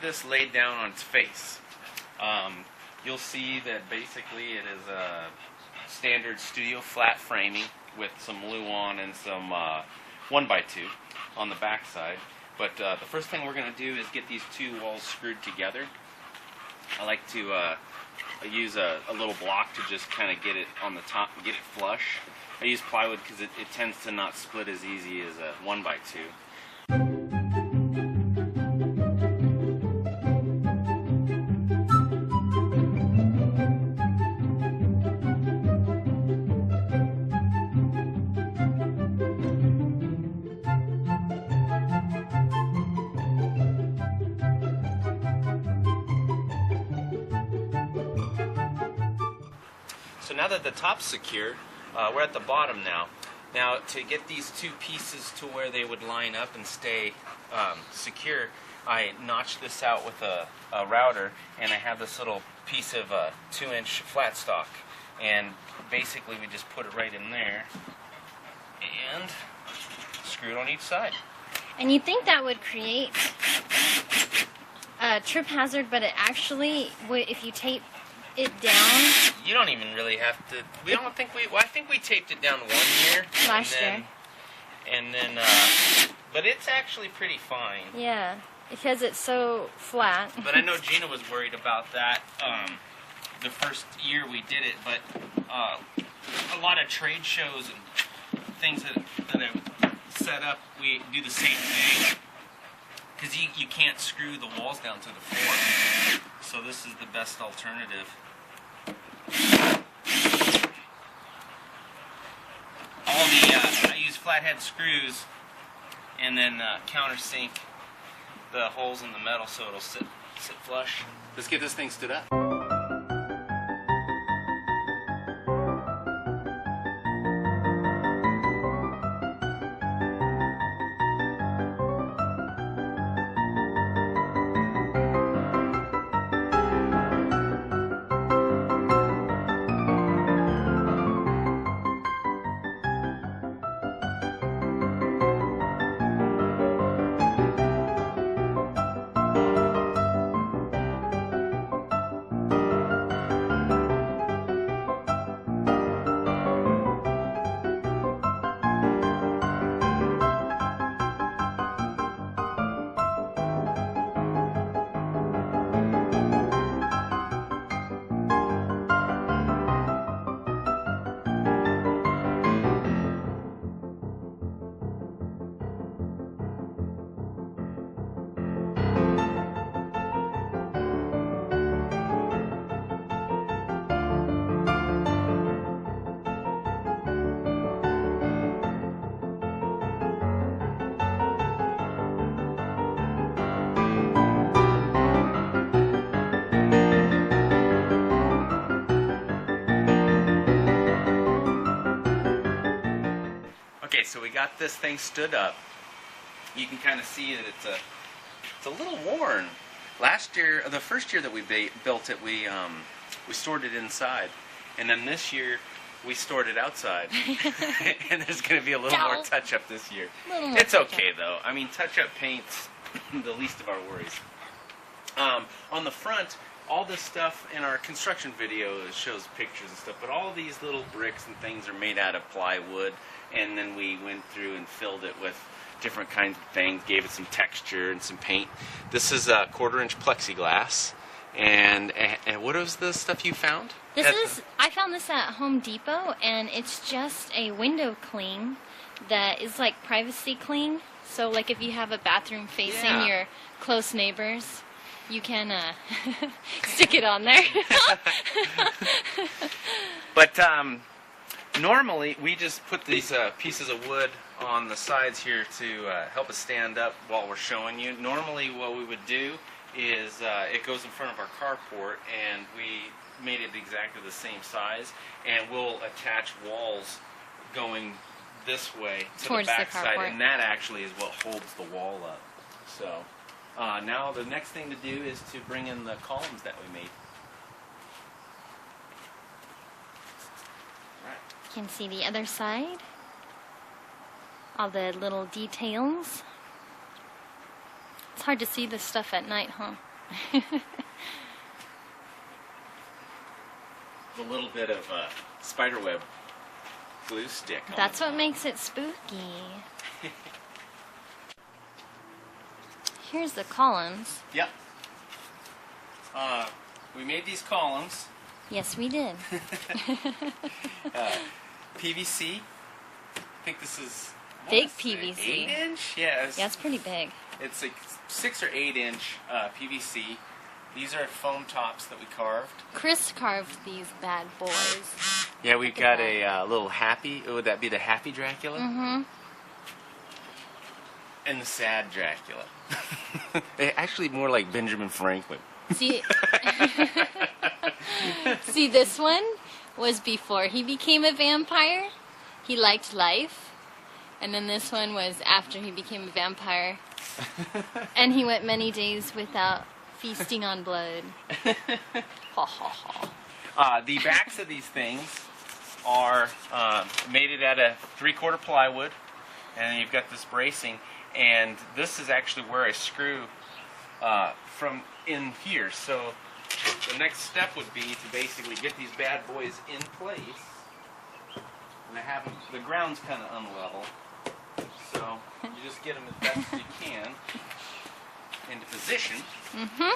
this laid down on its face. You'll see that basically it is a standard studio flat framing with some luan and some 1x2 on the back side. But the first thing we're going to do is get these two walls screwed together. I like to use a little block to just kind of get it on the top, get it flush. I use plywood because it tends to not split as easy as a 1x2. So now that the top's secure, we're at the bottom now. Now, to get these two pieces to where they would line up and stay secure, I notched this out with a router, and I have this little piece of 2-inch flat stock. And basically, we just put it right in there and screw it on each side. And you'd think that would create a trip hazard, but it actually would, if you tape it down. You don't even really have to. I think we taped it down 1 year. Last year. And then, but it's actually pretty fine. Yeah, because it's so flat. But I know Gina was worried about that the first year we did it. But a lot of trade shows and things that I set up, we do the same thing. Because you can't screw the walls down to the floor. So this is the best alternative. I use flathead screws and then countersink the holes in the metal so it'll sit flush. Let's get this thing stood up. Okay, so we got this thing stood up. You can kind of see that it's a little worn. Last year, the first year that we built it, we stored it inside, and then this year we stored it outside. And there's going to be a little more touch-up this year. It's okay though. I mean, touch-up paint's the least of our worries. On the front, all this stuff in our construction video shows pictures and stuff, but all these little bricks and things are made out of plywood, and then we went through and filled it with different kinds of things, gave it some texture and some paint. This is a 1/4-inch plexiglass, and what was the stuff you found? I found this at Home Depot, and it's just a window cling that is like privacy cling. So like if you have a bathroom facing your close neighbors, you can stick it on there. But normally we just put these pieces of wood on the sides here to help us stand up while we're showing you. Normally what we would do is it goes in front of our carport, and we made it exactly the same size, and we'll attach walls going this way to the back side, and that actually is what holds the wall up. So now the next thing to do is to bring in the columns that we made. You can see the other side, all the little details. It's hard to see this stuff at night, huh? A little bit of spiderweb glue stick. That's what makes it spooky. Here's the columns. Yep. We made these columns. Yes, we did. PVC. I think this is Big PVC. 8-inch? Yeah, Yeah, it's pretty big. it's like 6 or 8-inch PVC. These are foam tops that we carved. Chris carved these bad boys. Yeah, we got a little happy. Would that be the happy Dracula? Mm-hmm. And the sad Dracula. Actually, more like Benjamin Franklin. See, see, this one was before he became a vampire. He liked life. And then this one was after he became a vampire. And he went many days without feasting on blood. Ha ha ha. The backs of these things are mated out of 3/4 plywood. And then you've got this bracing. And this is actually where I screw from in here. So the next step would be to basically get these bad boys in place. And I have them, the ground's kind of unlevel. So you just get them as best as you can into position. Mm-hmm.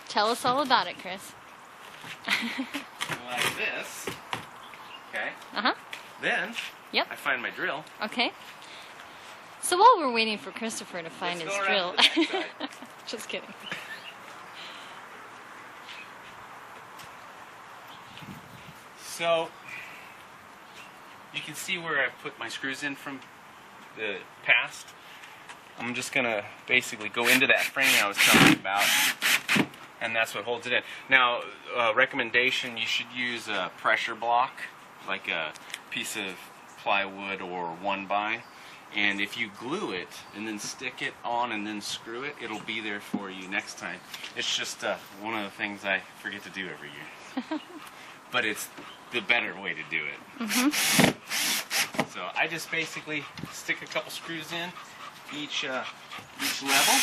Tell us all about it, Chris. Like this. Okay. Uh-huh. Then Yep. I find my drill. Okay. So while we're waiting for Christopher to find Let's his go drill, around to the backside. just kidding. So you can see where I put my screws in from the past. I'm just going to basically go into that frame I was telling you about, and that's what holds it in. Now, recommendation, you should use a pressure block, like a piece of plywood or 1x. And if you glue it and then stick it on and then screw it, it'll be there for you next time. It's just one of the things I forget to do every year. But it's the better way to do it. Mm-hmm. So I just basically stick a couple screws in each level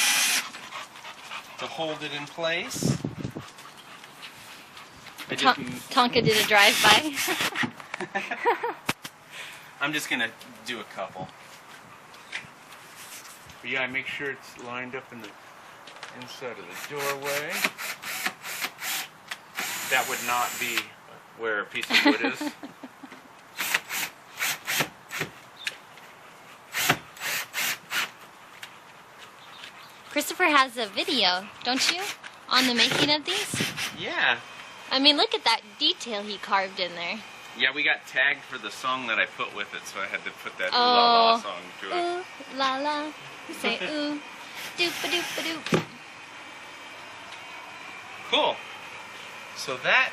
to hold it in place. Tonka did a drive-by. I'm just going to do a couple. But yeah, I make sure it's lined up in the inside of the doorway. That would not be where a piece of wood is. Christopher has a video, don't you, on the making of these? Yeah. I mean, look at that detail he carved in there. Yeah, we got tagged for the song that I put with it, so I had to put that ooh la la song to it. Ooh la la. Say ooh. Doop a doop a doop. Cool. So that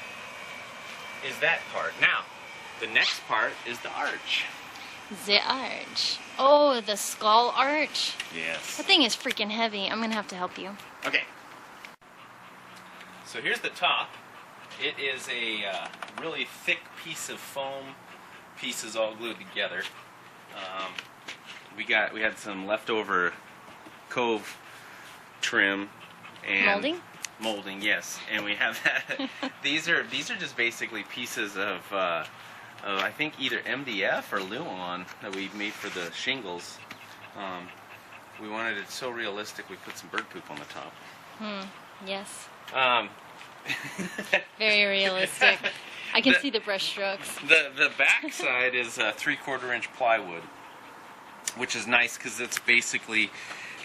is that part. Now, the next part is the arch. The arch. Oh, the skull arch. Yes. That thing is freaking heavy. I'm going to have to help you. Okay. So here's the top. It is a really thick piece of foam pieces all glued together. We had some leftover Cove trim and molding, yes, and we have that. these are just basically pieces of I think either MDF or Luan that we made for the shingles. We wanted it so realistic we put some bird poop on the top. Yes. Um, Very realistic. I can see the brush strokes. The back side is 3/4 inch plywood, which is nice because it's basically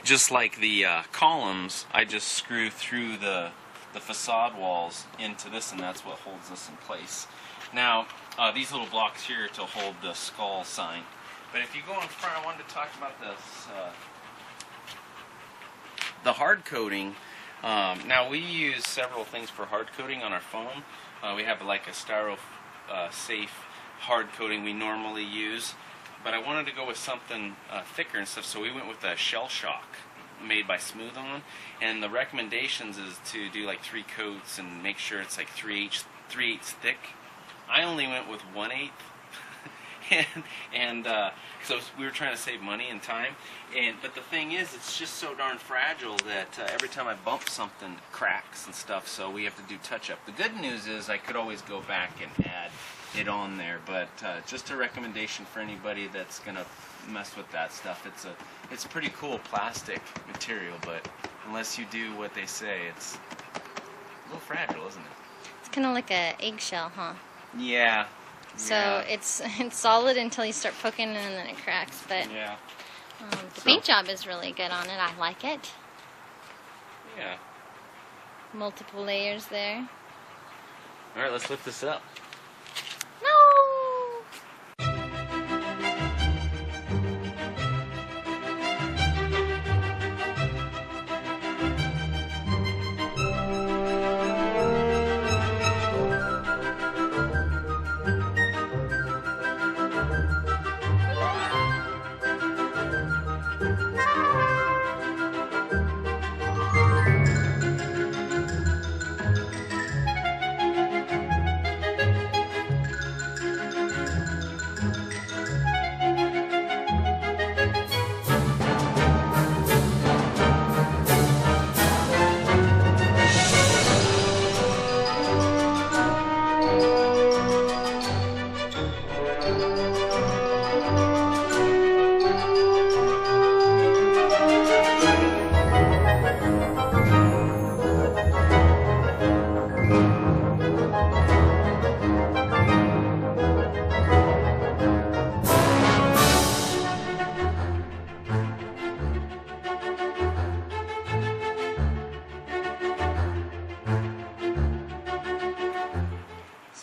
just like the columns. I just screw through the facade walls into this, and that's what holds this in place. Now, these little blocks here to hold the skull sign. But if you go in front, I wanted to talk about this. The hard coating. Now we use several things for hard coating on our foam. We have like a styro safe hard coating we normally use, but I wanted to go with something thicker and stuff, so we went with a shell shock made by Smooth On. And the recommendations is to do like 3 coats and make sure it's like 3/8 thick. I only went with 1/8 and so we were trying to save money and time. But the thing is, it's just so darn fragile that every time I bump something, it cracks and stuff. So we have to do touch-up. The good news is I could always go back and add it on there. But just a recommendation for anybody that's gonna mess with that stuff. It's a pretty cool plastic material, but unless you do what they say, it's a little fragile, isn't it? It's kind of like an eggshell, huh? Yeah. So yeah. it's solid until you start poking and then it cracks. But yeah. The paint job is really good on it. I like it. Yeah. Multiple layers there. All right, let's lift this up. No!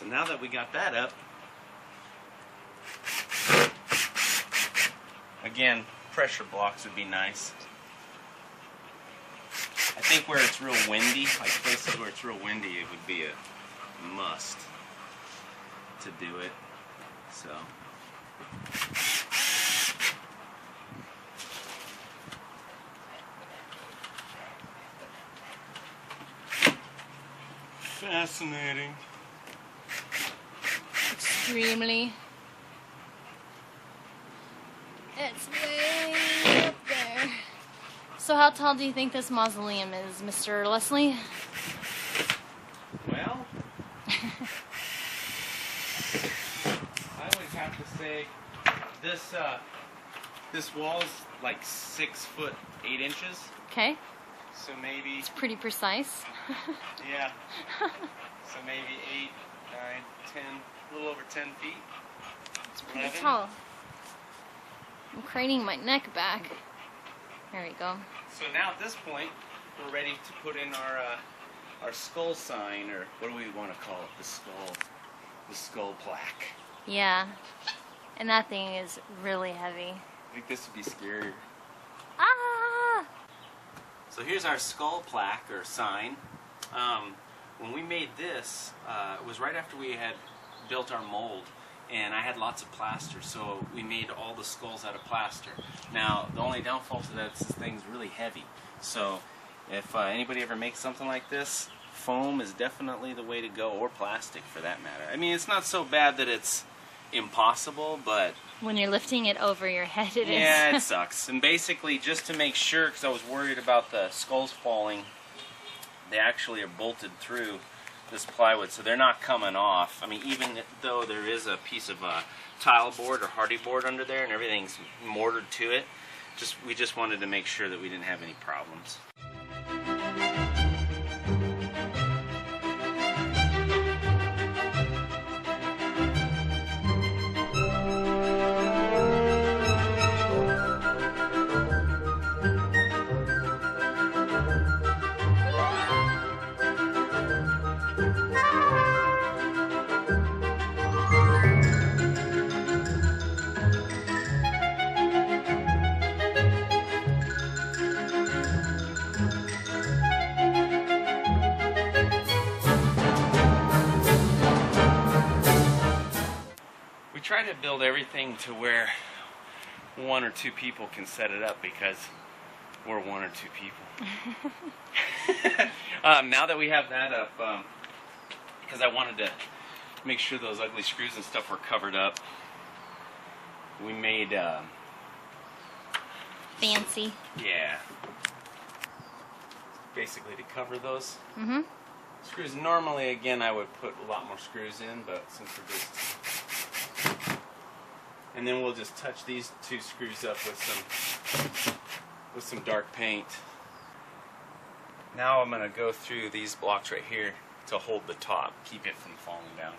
Now that we got that up, again, pressure blocks would be nice. I think where it's real windy, like places where it's real windy, it would be a must to do it. So. Fascinating. Extremely. It's way up there. So how tall do you think this mausoleum is, Mr. Leslie? Well, I would have to say this wall's like 6 foot 8 inches. Okay. So maybe. It's pretty precise. Yeah. So maybe 8, 9, 10, a little over 10 feet. It's pretty 11. tall. I'm craning my neck back. There we go. So now at this point, we're ready to put in our skull sign, or what do we want to call it? The skull plaque. Yeah. And that thing is really heavy. I think this would be scarier. Ah! So here's our skull plaque or sign. When we made this, it was right after we had built our mold, and I had lots of plaster, so we made all the skulls out of plaster. Now, the only downfall to that is this thing's really heavy. So if anybody ever makes something like this, foam is definitely the way to go, or plastic for that matter. I mean, it's not so bad that it's impossible, but when you're lifting it over your head, it is. Yeah, it sucks. And basically, just to make sure, because I was worried about the skulls falling, they actually are bolted through this plywood, so they're not coming off. I mean, even though there is a piece of tile board or hardy board under there and everything's mortared to it, we just wanted to make sure that we didn't have any problems. Try to build everything to where 1 or 2 people can set it up, because we're 1 or 2 people. Now that we have that up, because I wanted to make sure those ugly screws and stuff were covered up, we made fancy. Yeah. Basically to cover those Mm-hmm. screws. Normally, again, I would put a lot more screws in, but since we're just... And then we'll just touch these 2 screws up with some dark paint. Now I'm going to go through these blocks right here to hold the top, keep it from falling down.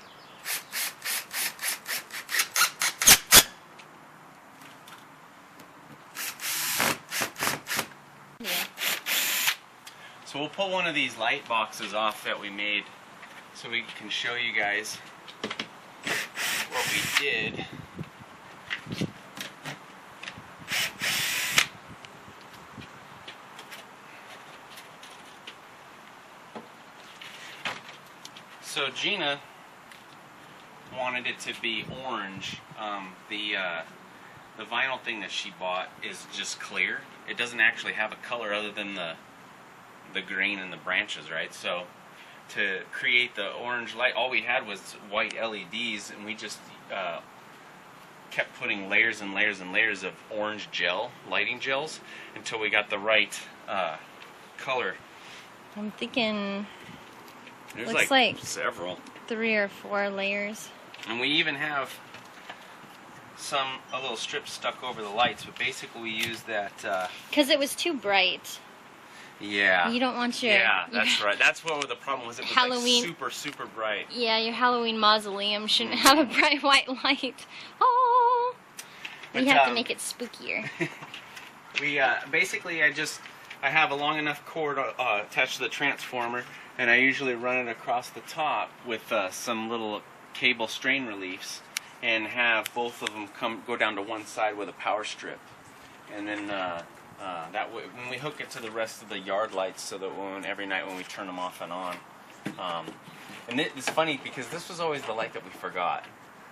Yeah. So we'll pull one of these light boxes off that we made so we can show you guys what we did. So Gina wanted it to be orange. The vinyl thing that she bought is just clear. It doesn't actually have a color other than the grain and the branches, right? So to create the orange light, all we had was white LEDs, and we just kept putting layers and layers and layers of orange gel, lighting gels, until we got the right color. I'm thinking There's looks like like several. 3 or 4 layers. And we even have a little strip stuck over the lights, but basically we use that. Because it was too bright. Yeah. You don't want your... Yeah, that's right. That's what the problem was. It was Halloween. like super, super bright. Yeah, your Halloween mausoleum shouldn't have a bright white light. Oh! We But, have to make it spookier. We basically, I have a long enough cord attached to the transformer, and I usually run it across the top with some little cable strain reliefs, and have both of them go down to one side with a power strip, and then that way when we hook it to the rest of the yard lights, so that every night when we turn them off and on, and it's funny because this was always the light that we forgot.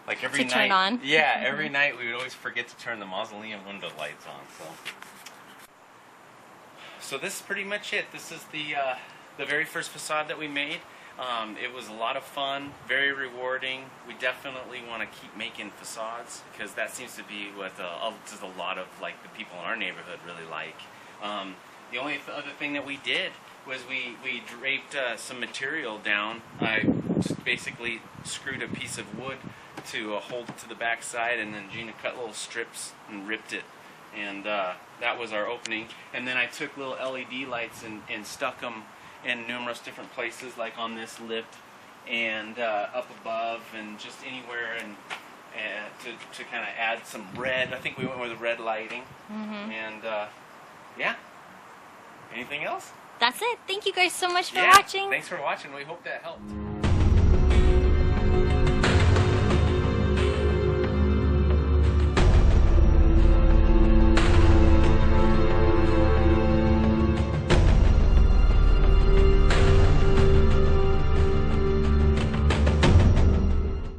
Like every night, turn on. Yeah, every night we would always forget to turn the mausoleum window lights on. So this is pretty much it. This is the very first facade that we made. It was a lot of fun, very rewarding. We definitely want to keep making facades because that seems to be what just a lot of like the people in our neighborhood really like. The only other thing that we did was we draped some material down. I just basically screwed a piece of wood to hold it to the back side, and then Gina cut little strips and ripped it, and that was our opening. And then I took little LED lights and stuck them in numerous different places, like on this lip and up above and just anywhere, and to kind of add some red. I think we went with red lighting. Mm-hmm. And yeah. Anything else? That's it. Thank you guys so much for watching. Thanks for watching. We hope that helped.